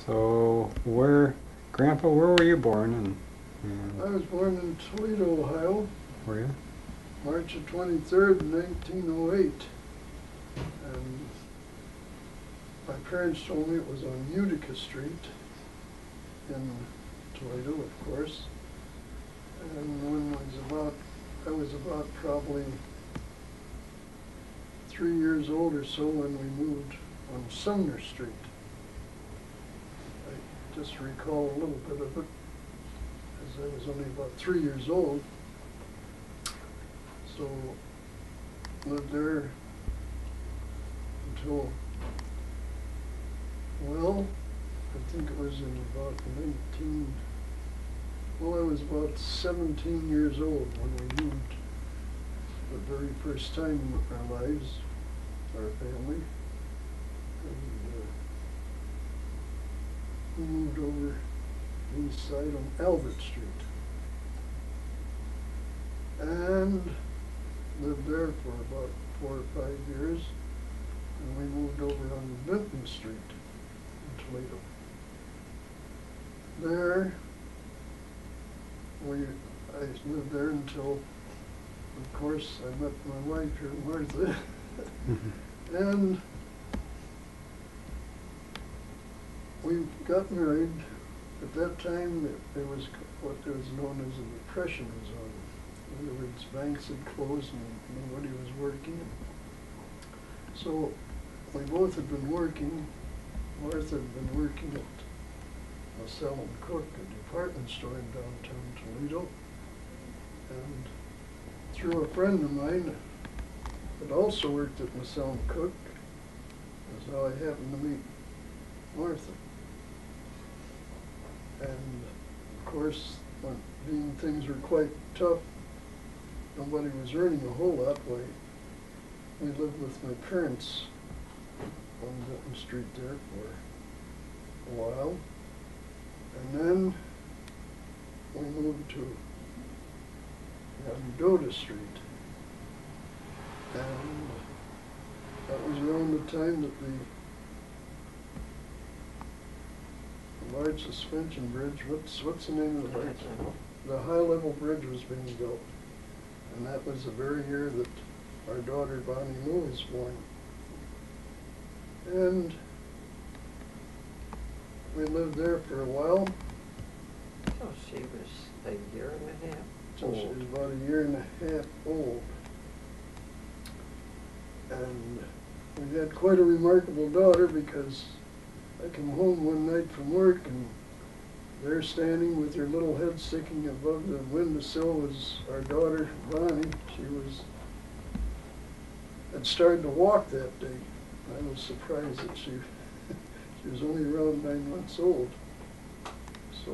So, Grandpa, where were you born? I was born in Toledo, Ohio, Were you? March of 23rd, 1908. And my parents told me it was on Utica Street in Toledo, of course. And when I was about probably 3 years old or so when we moved on Sumner Street. I just recall a little bit of it, as I was only about 3 years old. So lived there until, well, I think it was in about I was about 17 years old when we moved the very first time in our lives, our family. And we moved over east side on Albert Street. And lived there for about 4 or 5 years. And we moved over on Benton Street in Toledo. There, I lived there until, of course, I met my wife here, Martha. And we got married. At that time, there was what was known as a depression was on. In other words, banks had closed and nobody was working. So we both had been working. Martha had been working at Marcel and Cook, a department store in downtown Toledo. And through a friend of mine that also worked at Marcel and Cook, that's how I happened to meet Martha. And of course, being things were quite tough, nobody was earning a whole lot. We lived with my parents on Benton Street there for a while. And then we moved to Mendota Street. And that was around the time that the large suspension bridge, what's the name of the bridge? The high-level bridge was being built. And that was the very year that our daughter Bonnie Lou was born. And we lived there for a while. So she was a year and a half So she was about a year and a half old. And we had quite a remarkable daughter, because I come home one night from work and there standing with her little head sticking above the windowsill was our daughter Bonnie. She had started to walk that day. I was surprised that she was only around 9 months old. So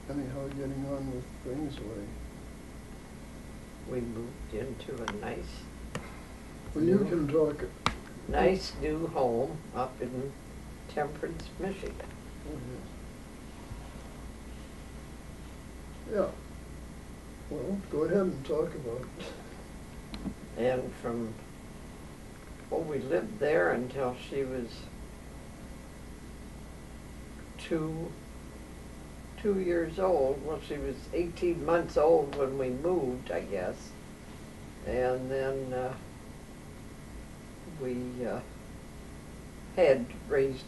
anyhow, getting on with things, we moved into a well, you can talk. nice new home up in Temperance, Michigan. Yeah. Well, go ahead and talk about it. And we lived there until she was two years old. Well, she was 18 months old when we moved, I guess. And then we had raised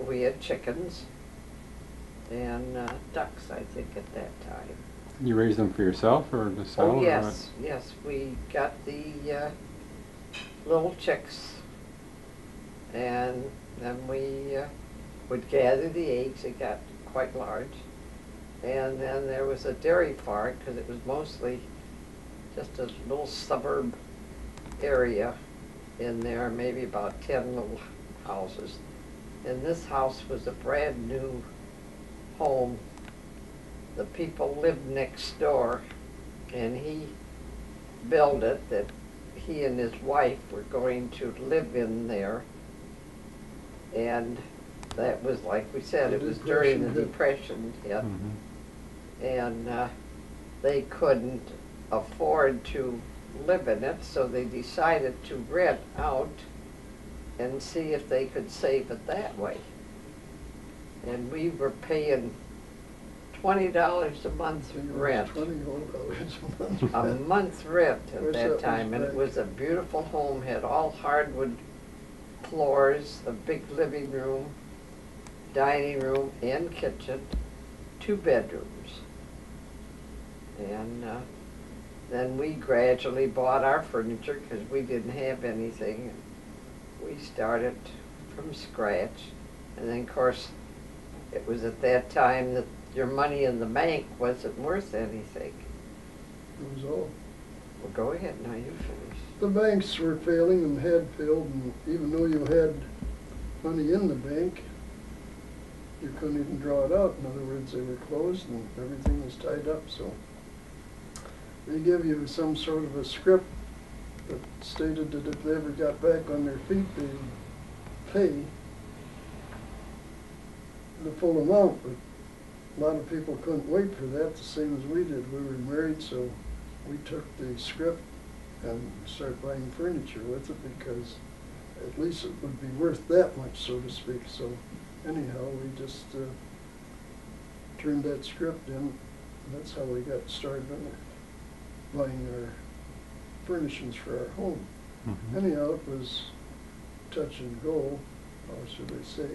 we had chickens and ducks, I think, at that time. You raised them for yourself or to sell? Oh, yes, yes. We got the little chicks, and then we would gather the eggs. It got quite large. And then there was a dairy farm, because it was mostly just a little suburb area in there, maybe about 10 little houses. And this house was a brand new home. The people lived next door, and he built it that he and his wife were going to live in there. And that was, like we said, it was during the Depression hit. And they couldn't afford to live in it, so they decided to rent out and see if they could save it that way. And we were paying $20 a month rent. $20 A month rent at Where's that that time, and it was a beautiful home, had all hardwood floors, a big living room, dining room, and kitchen, 2 bedrooms. And then we gradually bought our furniture because we didn't have anything. We started from scratch, and then of course it was at that time that your money in the bank wasn't worth anything. It was all. Well, go ahead, now you finish. The banks were failing and had failed, and even though you had money in the bank, you couldn't even draw it out. In other words, they were closed and everything was tied up, so they give you some sort of a script that stated that if they ever got back on their feet, they'd pay the full amount, but a lot of people couldn't wait for that, the same as we did. We were married, so we took the script and started buying furniture with it because at least it would be worth that much, so to speak. So anyhow, we just turned that script in, and that's how we got started on it, buying our furnishings for our home. Mm-hmm. Anyhow, it was touch and go, how should I say.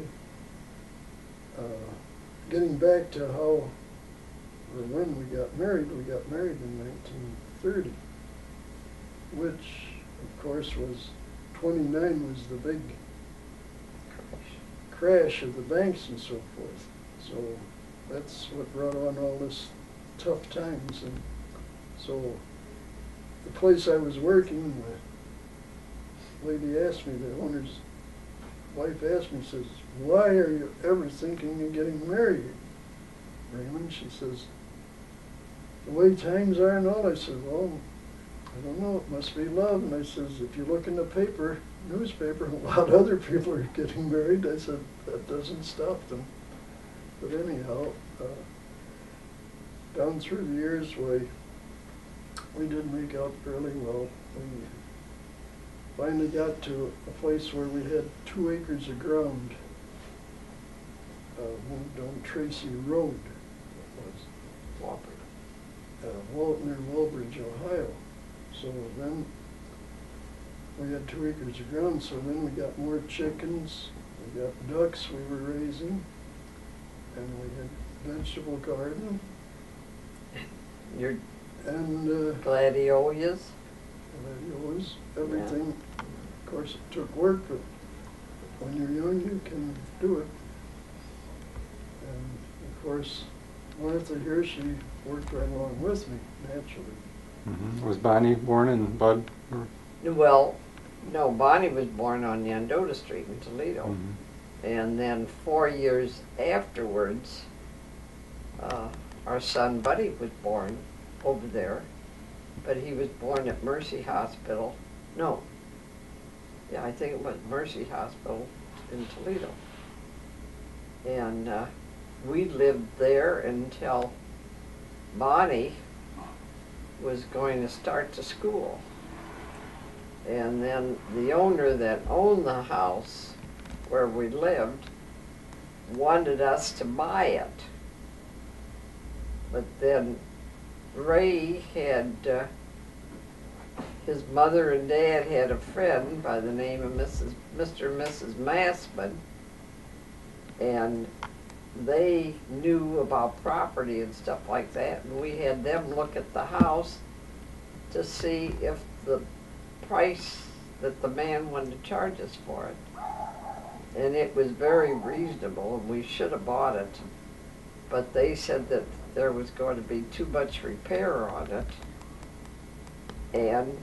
Getting back to how or when we got married in 1930, which of course was 29 was the big crash of the banks and so forth. So that's what brought on all this tough times. And so the place I was working, the lady asked me, the owner's wife asked me, says, "Why are you ever thinking of getting married, Raymond?" She says, "The way times are and all." I said, "Well, I don't know, it must be love." And I says, "If you look in the newspaper, a lot of other people are getting married." I said, "That doesn't stop them." But anyhow, down through the years, we did make out fairly well. We finally got to a place where we had 2 acres of ground, moved on Tracy Road, it was near Walbridge, Ohio. So then we had 2 acres of ground, so then we got more chickens, we got ducks we were raising, and we had vegetable garden. Your and gladiolus? gladiolus, everything. Yeah. Of course, it took work, but when you're young, you can do it. And of course, Martha here, she worked right along with me, naturally. Mm-hmm. Was Bonnie born in Bud? Or? Well, no, Bonnie was born on Yandota Street in Toledo. Mm-hmm. And then 4 years afterwards, our son Buddy was born over there, but he was born at Mercy Hospital. No, yeah, I think it was Mercy Hospital in Toledo. And we lived there until Bonnie was going to start to school. And then the owner that owned the house where we lived wanted us to buy it. But then Ray had, his mother and dad had a friend by the name of Mr. and Mrs. Massman, and they knew about property and stuff like that, and we had them look at the house to see if the price that the man wanted to charge us for it. And it was very reasonable, and we should have bought it. But they said that there was going to be too much repair on it. And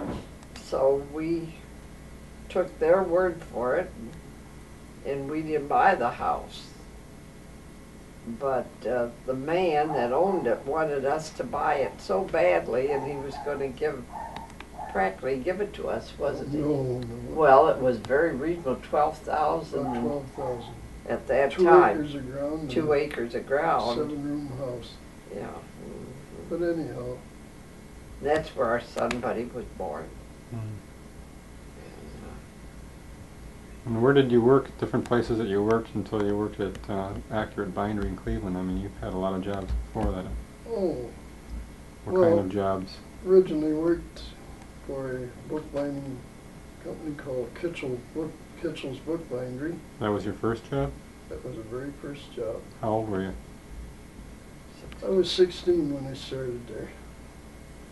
so we took their word for it, and we didn't buy the house. But the man that owned it wanted us to buy it so badly, and he was going to practically give it to us, wasn't he? No. Well, it was very reasonable, $12,000. $12,000. At that 2 time. acres of ground. 2 acres of ground. 7-room house. Yeah. But anyhow. That's where our son Buddy was born. Mm. And where did you work, different places that you worked until you worked at Accurate Bindery in Cleveland? I mean, you've had a lot of jobs before that. Oh, What well, kind of jobs? originally worked for a bookbinding company called Kitchell's Bookbindery. That was your first job? That was the very first job. How old were you? I was 16 when I started there.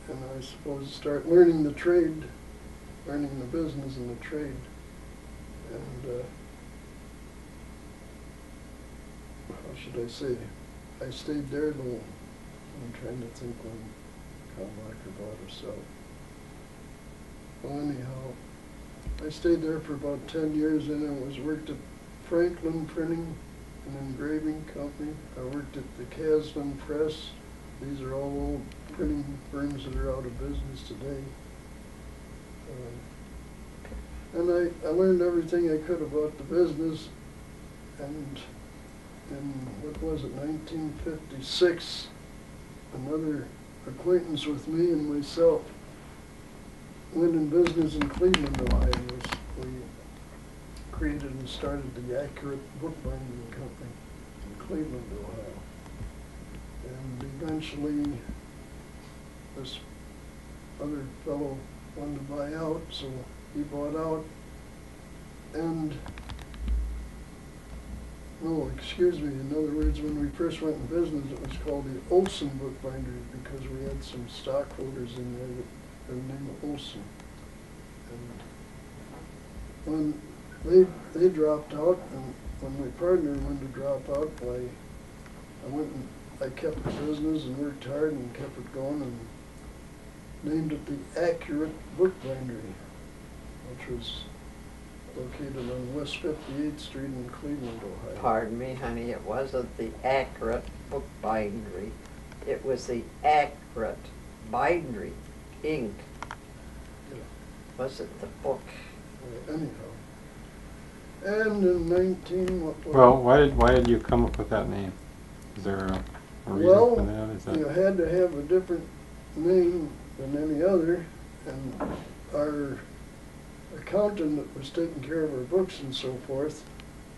And I was supposed to start learning the trade, learning the business and the trade. And how should I say? I stayed there though. I'm trying to think when Kalmacher bought us out. Well, anyhow, I stayed there for about 10 years, and I worked at Franklin Printing, an engraving company. I worked at the Caslin Press. These are all old printing firms that are out of business today. And I learned everything I could about the business. And in, what was it, 1956, another acquaintance with me and myself went in business in Cleveland, Ohio. We created and started the Accurate Bookbinding Company in Cleveland, Ohio. And eventually, this other fellow wanted to buy out, so he bought out. And, no, excuse me, in other words, when we first went in business, it was called the Olson Bookbindery because we had some stockholders in there that the name of Olson. And when they dropped out, and when my partner went to drop out, I kept the business and worked hard and kept it going and named it the Accurate Bookbindery, which was located on West 58th Street in Cleveland, Ohio. Pardon me, honey, it wasn't the Accurate Bookbindery. It was the Accurate Bindery, Inc. Yeah. Wasn't the book. Anyhow. And in Well, why did you come up with that name? Is there a reason for that? Is that? You had to have a different name than any other, and our accountant that was taking care of our books and so forth,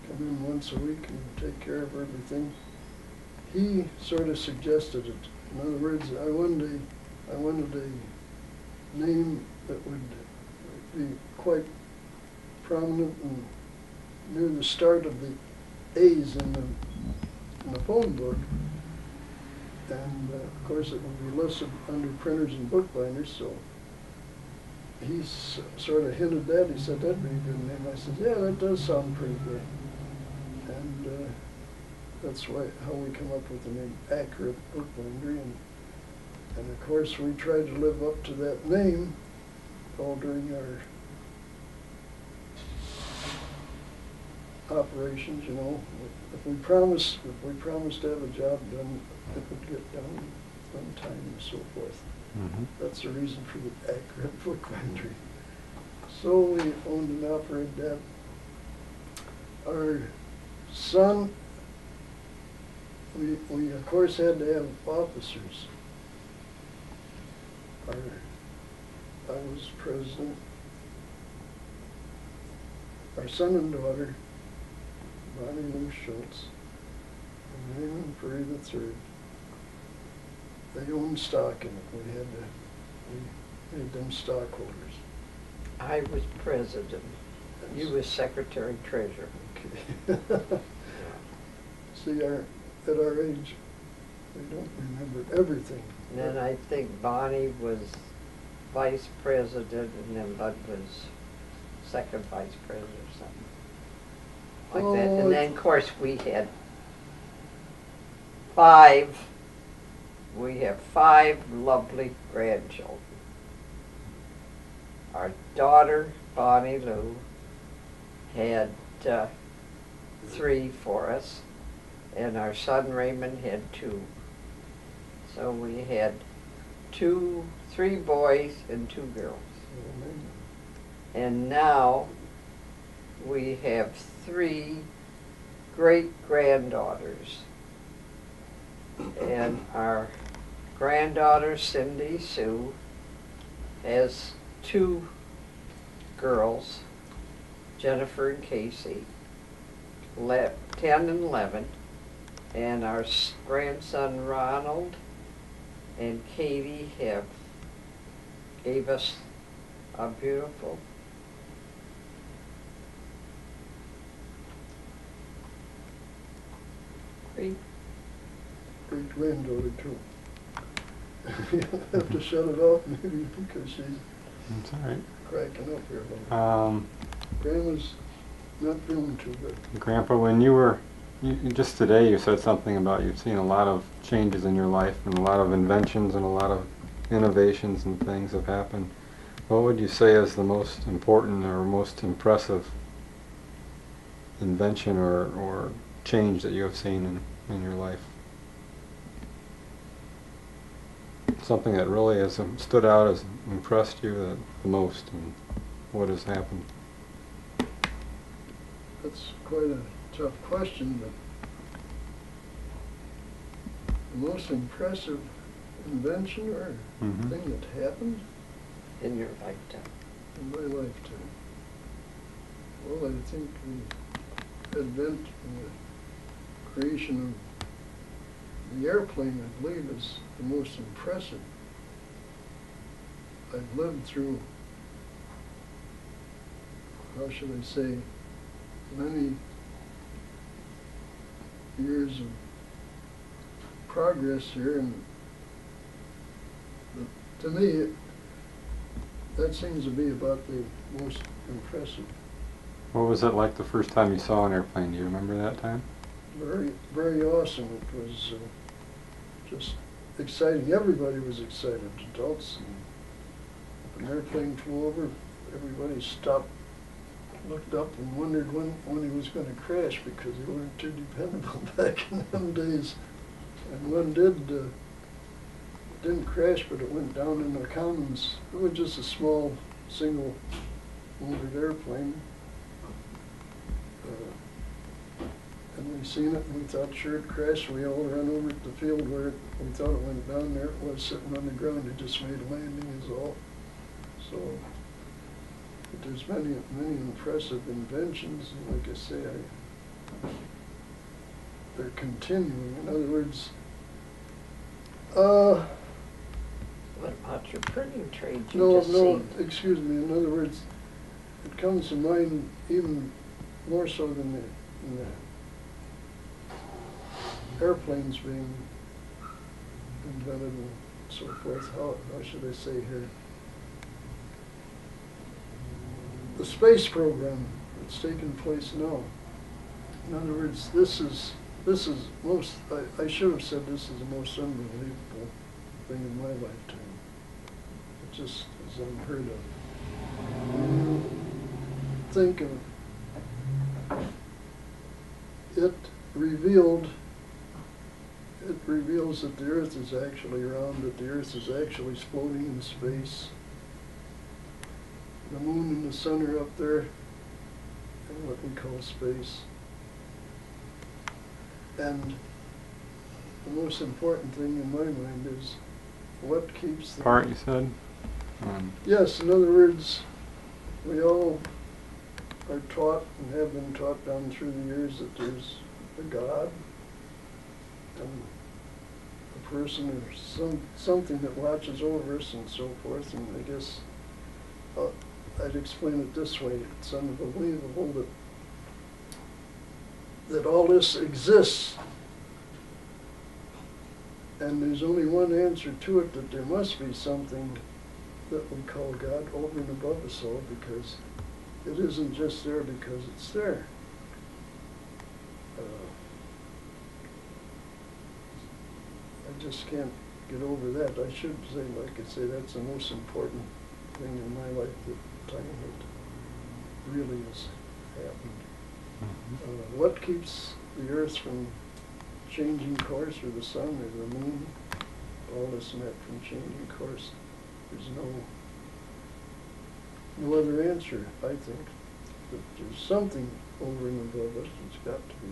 come in once a week and take care of everything, he sort of suggested it. In other words, I wanted a name that would be quite prominent and near the start of the A's in the phone book. And of course it would be listed under printers and bookbinders, so he sort of hinted that. He said, that'd be a good name. I said, yeah, that does sound pretty good. And that's how we come up with the name Accurate Bookbindery. And of course we tried to live up to that name all during our operations, you know. If we promised to have a job done, it would get done on time and so forth. Mm-hmm. That's the reason for the Accurate Bookbindery. So we owned and operated that. Our son, we of course had to have officers. I was president. Our son and daughter, Bonnie Lou Schultz, and Raymond Furry III, they owned stock in it. We made them stockholders. I was president. You was secretary treasurer. Okay. See, at our age, we don't remember everything. And then I think Bonnie was vice president, and then Bud was second vice president or something like that. And then, of course, we have five lovely grandchildren. Our daughter, Bonnie Lou, had 3 for us, and our son Raymond had 2. So we had 3 boys and 2 girls. And now we have 3 great-granddaughters. And our granddaughter, Cindy Sue, has 2 girls, Jennifer and Casey, 10 and 11, and our grandson Ronald and Katie gave us a beautiful great. Great granddaughter too. You have to shut it off maybe because she's That's all right. cracking up here. But Grandma's not feeling too good. Grandpa, when you were, just today you said something about you've seen a lot of changes in your life and a lot of inventions and a lot of innovations and things have happened. What would you say is the most important or most impressive invention or change that you have seen in your life? Something that really has stood out, has impressed you the most, and what has happened? That's quite a tough question, but the most impressive invention or thing that happened In your lifetime. in my lifetime. Well, I think the advent and the creation of the airplane, I believe, is the most impressive. I've lived through, how should I say, many years of progress here, and to me, that seems to be about the most impressive. What was it like the first time you saw an airplane? Do you remember that time? Very, very awesome. It was just exciting. Everybody was excited. Adults. And if an airplane flew over, everybody stopped, looked up, and wondered when he was going to crash because they weren't too dependable back in them days. And one didn't crash, but it went down in the Commons. It was just a small, single-motored airplane. And we seen it, and we thought sure it crashed. We all ran over to the field where we thought it went down. There it was sitting on the ground. It just made a landing is all. So, but there's many impressive inventions, and like I say, they're continuing. In other words, What about your printing trade you no, just seen? excuse me. In other words, it comes to mind even more so than the airplanes being invented and so forth. How should I say here? The space program that's taking place now. In other words, this is most. I should have said this is the most unbelievable thing in my lifetime. It just is unheard of. When you think of it reveals that the Earth is actually round, that the Earth is actually floating in space. The moon and the sun are up there in what we call space. And the most important thing in my mind is what keeps the... Part, you said? Yes, in other words, we all are taught and have been taught down through the years that there's a God and a person or something that watches over us and so forth. And I guess I'd explain it this way. It's unbelievable that all this exists. And there's only one answer to it, that there must be something that we call God over and above us all, because it isn't just there because it's there. I just can't get over that. I should say, like I say, that's the most important thing in my life, the time that really has happened. What keeps the Earth from changing course, or the sun, or the moon, all this and that from changing course? There's no other answer, I think. But there's something over and above us. It's got to be.